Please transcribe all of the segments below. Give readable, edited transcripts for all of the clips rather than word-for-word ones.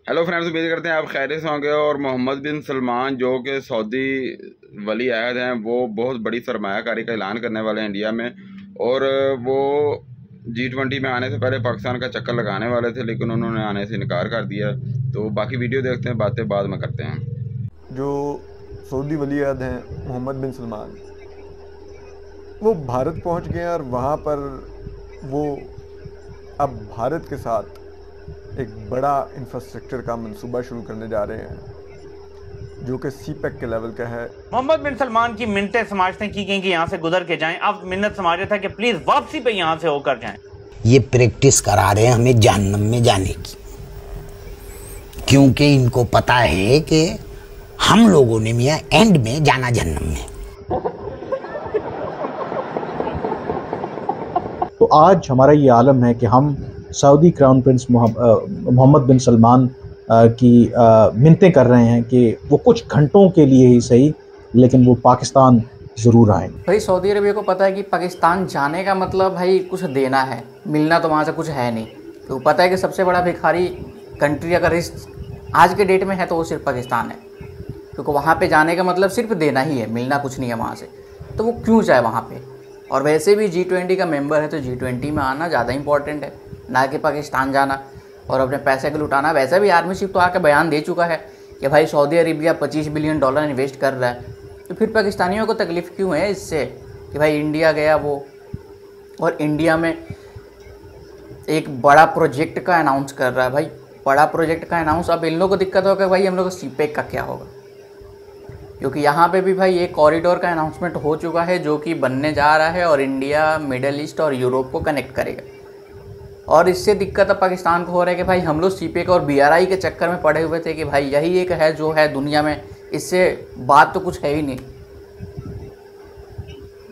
Hello friends, उम्मीद करते हैं आप खैरियत से होंगे। और मोहम्मद बिन सलमान जो कि सऊदी वली अहद हैं, वो बहुत बड़ी सरमायाकारी का ऐलान करने वाले हैं इंडिया में। और वो G20 में आने से पहले पाकिस्तान का चक्कर लगाने वाले थे, लेकिन उन्होंने आने से इनकार कर दिया। तो बाकी वीडियो देखते हैं, बातें बाद में करते हैं। जो सऊदी वली अहद हैं मोहम्मद बिन सलमान, वो भारत पहुंच गए और वहाँ पर वो अब भारत के साथ एक बड़ा इंफ्रास्ट्रक्चर का मंसूबा शुरू करने जा रहे हैं जो कि सीपेक के लेवल का है। मोहम्मद बिन सलमान की मिन्नतें समाजतें की गई कि यहाँ से गुजर के जाएं। अब मिन्नत समाज था कि प्लीज वापसी पे यहाँ से होकर जाएं। ये प्रैक्टिस करा रहे हैं हमें जहन्नम में जाने की, क्योंकि इनको पता है कि हम लोगों ने मियां एंड में जाना जहन्नम में। तो आज हमारा ये आलम है कि हम सऊदी क्राउन प्रिंस मोहम्मद बिन सलमान की मिन्नतें कर रहे हैं कि वो कुछ घंटों के लिए ही सही, लेकिन वो पाकिस्तान ज़रूर आएँ। भाई सऊदी अरबिया को पता है कि पाकिस्तान जाने का मतलब भाई कुछ देना है, मिलना तो वहाँ से कुछ है नहीं। तो पता है कि सबसे बड़ा भिखारी कंट्री अगर इस आज के डेट में है तो वो सिर्फ पाकिस्तान है, क्योंकि वहाँ पे जाने का मतलब सिर्फ देना ही है, मिलना कुछ नहीं है वहाँ से। तो वो क्यों जाए वहाँ पे? और वैसे भी G20 का मेंबर है तो G20 में आना ज़्यादा इंपॉर्टेंट है, ना कि पाकिस्तान जाना और अपने पैसे को लुटाना। वैसे भी आर्मी चीफ तो आके बयान दे चुका है कि भाई सऊदी अरेबिया $25 बिलियन इन्वेस्ट कर रहा है, तो फिर पाकिस्तानियों को तकलीफ़ क्यों है इससे कि भाई इंडिया गया वो, और इंडिया में एक बड़ा प्रोजेक्ट का अनाउंस कर रहा है। भाई बड़ा प्रोजेक्ट का अनाउंस, अब इन लोगों को दिक्कत होगा भाई हम लोग को सीपेक का क्या होगा, क्योंकि यहाँ पे भी भाई एक कॉरिडोर का अनाउंसमेंट हो चुका है जो कि बनने जा रहा है और इंडिया, मिडल ईस्ट और यूरोप को कनेक्ट करेगा। और इससे दिक्कत अब पाकिस्तान को हो रहा है कि भाई हम लोग सीपेक और BRI के चक्कर में पड़े हुए थे कि भाई यही एक है जो है दुनिया में, इससे बात तो कुछ है ही नहीं।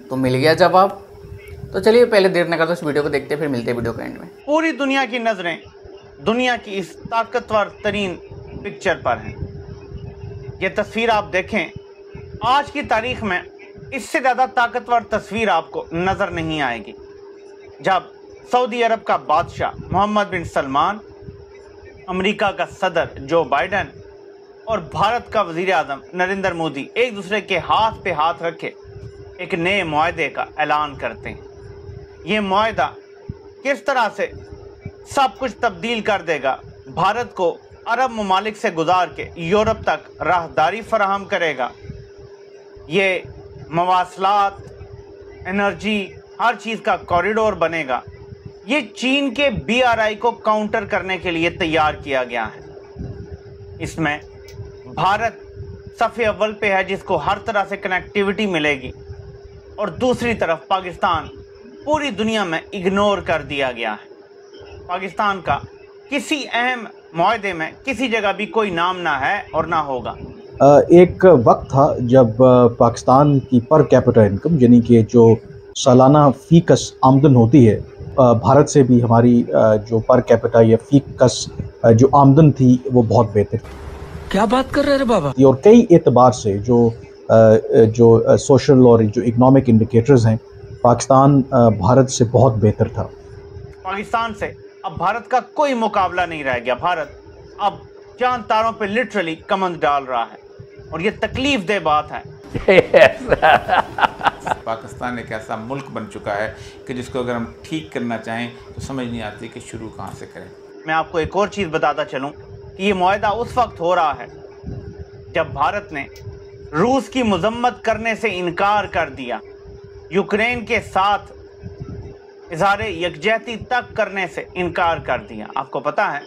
तो मिल गया जवाब। तो चलिए पहले देर न करते इस वीडियो को देखते हैं, फिर मिलते हैं वीडियो के एंड में। पूरी दुनिया की नजरें दुनिया की इस ताकतवर तरीन पिक्चर पर हैं। ये तस्वीर आप देखें, आज की तारीख में इससे ज़्यादा ताकतवर तस्वीर आपको नज़र नहीं आएगी, जब सऊदी अरब का बादशाह मोहम्मद बिन सलमान, अमेरिका का सदर जो बाइडन और भारत का वज़ीर आज़म नरेंद्र मोदी एक दूसरे के हाथ पे हाथ रखे एक नए मुआहदे का ऐलान करते हैं। ये मुआहदा किस तरह से सब कुछ तब्दील कर देगा, भारत को अरब ममालिक से गुजार के यूरोप तक राहदारी फराहम करेगा, ये मवासलात, एनर्जी, हर चीज़ का कॉरिडोर बनेगा। ये चीन के BRI को काउंटर करने के लिए तैयार किया गया है। इसमें भारत सफ़े अव्वल पे है जिसको हर तरह से कनेक्टिविटी मिलेगी, और दूसरी तरफ पाकिस्तान पूरी दुनिया में इग्नोर कर दिया गया है। पाकिस्तान का किसी अहम मुआहदे में किसी जगह भी कोई नाम ना है और ना होगा। एक वक्त था जब पाकिस्तान की पर कैपिटा इनकम, यानी कि जो सालाना फ़ीकस आमदन होती है, भारत से भी हमारी जो पर कैपिटा या फ़ीकस जो आमदन थी वो बहुत बेहतर। क्या बात कर रहे हैं बाबा? और कई एतबार से जो सोशल और जो इकोनॉमिक इंडिकेटर्स हैं, पाकिस्तान भारत से बहुत बेहतर था। पाकिस्तान से अब भारत का कोई मुकाबला नहीं रह गया। भारत अब चांद तारों पे लिटरली कमंद डाल रहा है, और ये तकलीफ दे बात है। पाकिस्तान एक ऐसा मुल्क बन चुका है कि जिसको अगर हम ठीक करना चाहें तो समझ नहीं आती कि शुरू कहाँ से करें। मैं आपको एक और चीज़ बताता चलूँ कि ये मुआहदा उस वक्त हो रहा है जब भारत ने रूस की मजम्मत करने से इनकार कर दिया, यूक्रेन के साथ इजहार यकजहती तक करने से इनकार कर दिया। आपको पता है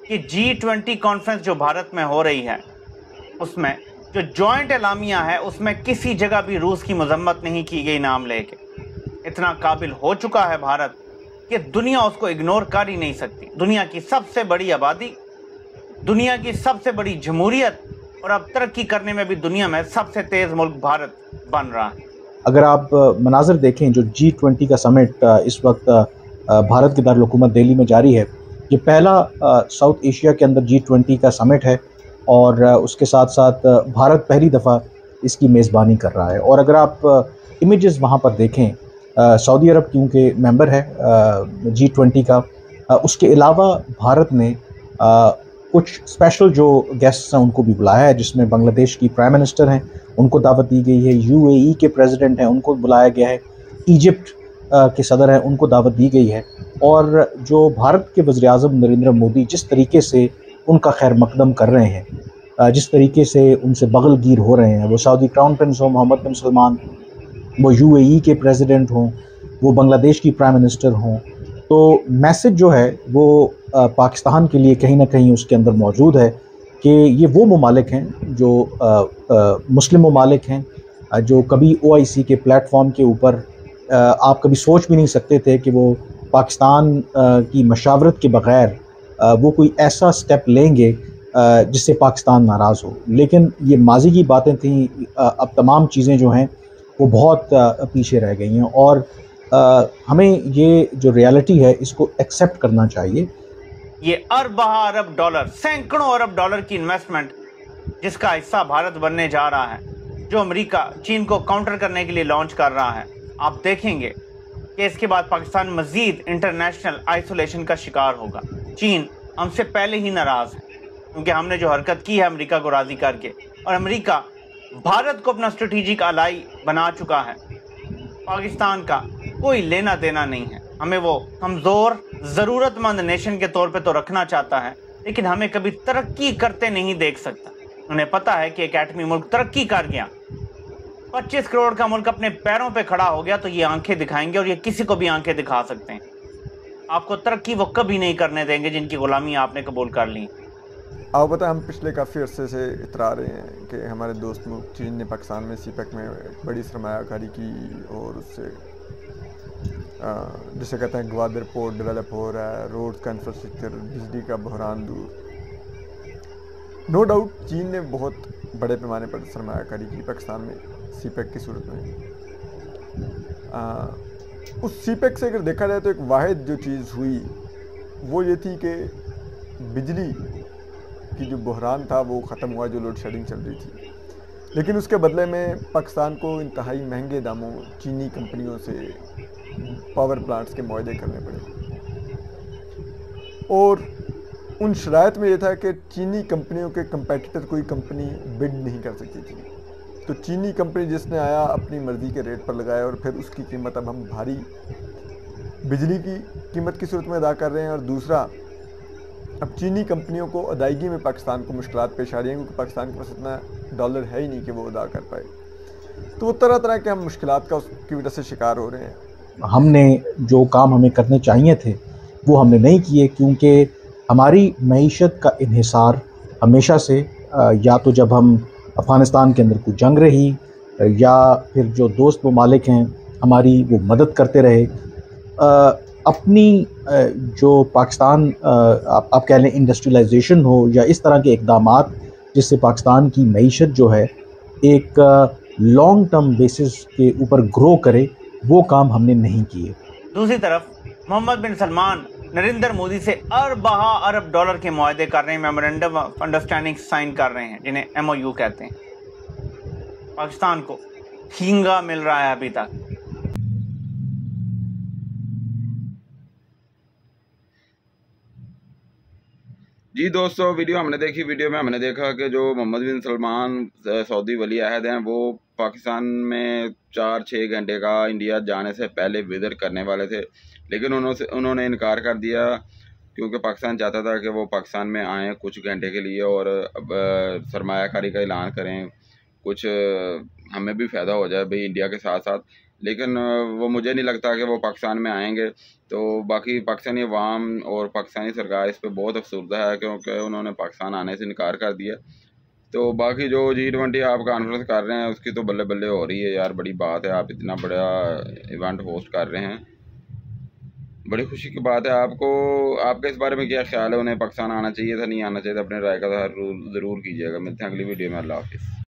कि G20 कॉन्फ्रेंस जो भारत में हो रही है, उसमें जो जॉइंट एलामिया है उसमें किसी जगह भी रूस की मजम्मत नहीं की गई नाम लेके। इतना काबिल हो चुका है भारत कि दुनिया उसको इग्नोर कर ही नहीं सकती। दुनिया की सबसे बड़ी आबादी, दुनिया की सबसे बड़ी जमहूरियत, और अब तरक्की करने में भी दुनिया में सबसे तेज़ मुल्क भारत बन रहा है। अगर आप मनाज़र देखें, जो G20 का समिट इस वक्त भारत की दारुल-हुकूमत दिल्ली में जारी है, ये पहला साउथ एशिया के अंदर G20 का समिट है, और उसके साथ साथ भारत पहली दफ़ा इसकी मेज़बानी कर रहा है। और अगर आप इमेजेस वहाँ पर देखें, सऊदी अरब क्योंकि मेंबर है G20 का, उसके अलावा भारत ने कुछ स्पेशल जो गेस्ट्स हैं उनको भी बुलाया है, जिसमें बांग्लादेश की प्राइम मिनिस्टर हैं उनको दावत दी गई है, यूएई के प्रेसिडेंट हैं उनको बुलाया गया है, इजिप्ट के सदर हैं उनको दावत दी गई है, और जो भारत के वज़ीर-ए-आज़म नरेंद्र मोदी जिस तरीके से उनका खैर मकदम कर रहे हैं, जिस तरीके से उनसे बगलगीर हो रहे हैं, वो सऊदी क्राउन प्रिंस हो मोहम्मद बिन सलमान, वो यूएई के प्रेसिडेंट हों, वो बांग्लादेश की प्राइम मिनिस्टर हों, तो मैसेज जो है वो पाकिस्तान के लिए कहीं ना कहीं उसके अंदर मौजूद है कि ये वो ममालिक हैं जो मुस्लिम ममालिक हैं, जो कभी ओआईसी के प्लेटफॉर्म के ऊपर आप कभी सोच भी नहीं सकते थे कि वो पाकिस्तान की मशावरत के बग़ैर वो कोई ऐसा स्टेप लेंगे जिससे पाकिस्तान नाराज़ हो। लेकिन ये माजी की बातें थीं, अब तमाम चीज़ें जो हैं वो बहुत पीछे रह गई हैं, और हमें ये जो रियलिटी है इसको एक्सेप्ट करना चाहिए। ये अरब डॉलर, सैकड़ों अरब डॉलर की इन्वेस्टमेंट जिसका हिस्सा भारत बनने जा रहा है, जो अमेरिका चीन को काउंटर करने के लिए लॉन्च कर रहा है, आप देखेंगे कि इसके बाद पाकिस्तान मजीद इंटरनेशनल आइसोलेशन का शिकार होगा। चीन हमसे पहले ही नाराज है क्योंकि हमने जो हरकत की है अमेरिका को राजी करके, और अमेरिका भारत को अपना स्ट्रेटेजिक अलाई बना चुका है। पाकिस्तान का कोई लेना देना नहीं है, हमें वो कमज़ोर ज़रूरतमंद नेशन के तौर पे तो रखना चाहता है, लेकिन हमें कभी तरक्की करते नहीं देख सकता। उन्हें पता है कि एक एटमी मुल्क तरक्की कर गया, 25 करोड़ का मुल्क अपने पैरों पे खड़ा हो गया, तो ये आंखें दिखाएंगे, और ये किसी को भी आंखें दिखा सकते हैं। आपको तरक्की वो कभी नहीं करने देंगे जिनकी गुलामी आपने कबूल कर ली। आप बताएं, हम पिछले काफ़ी अरसे से इतरा रहे हैं कि हमारे दोस्त मुल्क चीन ने पाकिस्तान में सीपेक में बड़ी सरमायाकारी की, और उससे जिसे कहते हैं ग्वादर पोर्ट डेवलप हो रहा है, रोड्स का इंफ्रास्ट्रक्चर, बिजली का बहरान दूर। नो डाउट चीन ने बहुत बड़े पैमाने पर सरमायाकारी की पाकिस्तान में सीपेक की सूरत में। उस सीपेक से अगर देखा जाए तो एक वाहिद जो चीज़ हुई वो ये थी कि बिजली की जो बहरान था वो ख़त्म हुआ, जो लोड शेडिंग चल रही थी, लेकिन उसके बदले में पाकिस्तान को इंतहाई महंगे दामों चीनी कंपनियों से पावर प्लांट्स के मुआहदे करने पड़े। और उन शराइत में यह था कि चीनी कंपनियों के कंपेटिटर कोई कंपनी बिड नहीं कर सकती थी, तो चीनी कंपनी जिसने आया अपनी मर्ज़ी के रेट पर लगाया, और फिर उसकी कीमत अब हम भारी बिजली की कीमत की सूरत में अदा कर रहे हैं। और दूसरा, अब चीनी कंपनियों को अदायगी में पाकिस्तान को मुश्किलात पेश आ रही हैं, क्योंकि पाकिस्तान के पास इतना डॉलर है ही नहीं कि वो अदा कर पाए, तो वो तरह तरह के हम मुश्किलात का उसकी वजह से शिकार हो रहे हैं। हमने जो काम हमें करने चाहिए थे वो हमने नहीं किए, क्योंकि हमारी मईशत का इन्हिसार हमेशा से या तो जब हम अफ़गानिस्तान के अंदर कोई जंग रही, या फिर जो दोस्त ममालिक हैं हमारी वो मदद करते रहे, अपनी जो पाकिस्तान आप कह लें इंडस्ट्रियलाइजेशन हो या इस तरह के इक़दामात जिससे पाकिस्तान की मईशत जो है एक लॉन्ग टर्म बेसिस के ऊपर ग्रो करे, वो काम हमने नहीं किए। दूसरी तरफ मोहम्मद बिन सलमान नरेंद्र मोदी से अरब डॉलर के मुआहदे कर रहे हैं, मेमोरेंडम ऑफ अंडरस्टैंडिंग साइन कर रहे हैं, जिन्हें MOU कहते हैं। पाकिस्तान को हींगा मिल रहा है अभी तक। जी दोस्तों, वीडियो हमने देखी। वीडियो में हमने देखा कि जो मोहम्मद बिन सलमान सऊदी वली अहद हैं, वो पाकिस्तान में 4-6 घंटे का इंडिया जाने से पहले विजिट करने वाले थे, लेकिन उन्होंने इनकार कर दिया, क्योंकि पाकिस्तान चाहता था कि वो पाकिस्तान में आएँ कुछ घंटे के लिए और सरमायाकारी का ऐलान करें, कुछ हमें भी फ़ायदा हो जाए भाई इंडिया के साथ साथ। लेकिन वो मुझे नहीं लगता कि वो पाकिस्तान में आएंगे। तो बाकी पाकिस्तानी अवाम और पाकिस्तानी सरकार इस पर बहुत अफसरदा है, क्योंकि उन्होंने पाकिस्तान आने से इनकार कर दिया। तो बाकी जो G20 आप कॉन्फ्रेंस कर रहे हैं उसकी तो बल्ले बल्ले हो रही है यार, बड़ी बात है, आप इतना बड़ा इवेंट होस्ट कर रहे हैं, बड़ी खुशी की बात है। आपका इस बारे में क्या ख्याल है, उन्हें पाकिस्तान आना चाहिए था, नहीं आना चाहिए था? अपने राय का ज़रूर कीजिएगा। मिलते हैं अगली वीडियो में। अल्लाह हाफिज़।